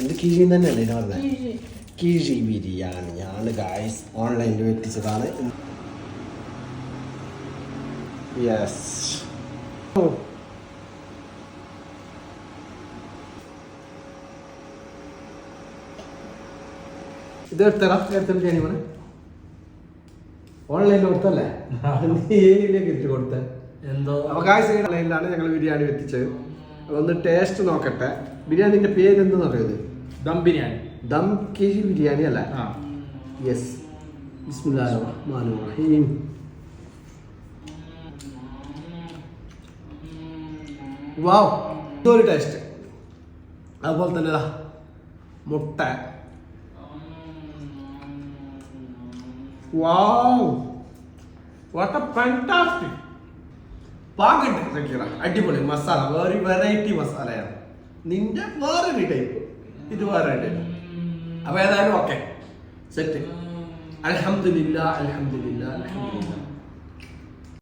എന്ത് കിഴി തന്നെയല്ലേ ഇതിന് പറഞ്ഞത്? കിഴി ബിരിയാണിയാണ് ഗായ്സ്, ഓൺലൈനിൽ എത്തിച്ചതാണ്. യെസ്, ഇത് എടുത്തടാ, എടുത്ത ബിരിയാണി വേണം. ഓൺലൈനിൽ കൊടുത്തല്ലേ, ഏരിയയിലേക്ക് ഇട്ട് കൊടുത്തേ എന്തോ. അവകാശം ഓൺലൈനിലാണ് ഞങ്ങൾ ബിരിയാണി എത്തിച്ചത്. ഒന്ന് ടേസ്റ്റ് നോക്കട്ടെ. ബിരിയാണിന്റെ പേര് എന്തെന്ന് പറയുന്നത്? ദം ബിരിയാണി. ദം കിഴി ബിരിയാണി അല്ലേ? യെസ്. ബിസ്മില്ലാഹിർ റഹ്മാനിർ റഹീം. വാവ്, ഇതൊരു ടേസ്റ്റ്. അതുപോലെ തന്നെ മുട്ട. വാവ്, വാട്ട് എ ഫാന്റാസ്റ്റിക്. പാകുണ്ട്, അടിപൊളി മസാല, വേറെ വെറൈറ്റി മസാലയാണ്. നിന്റെ വേറൊരു ടൈപ്പ്, ഇത് വേറെ ടൈപ്പ്. അപ്പൊ ഏതായാലും ഓക്കെ, സെറ്റ്. അൽഹംദുലില്ലാ, അൽഹംദുലില്ലാ, അൽഹംദുലില്ലാ.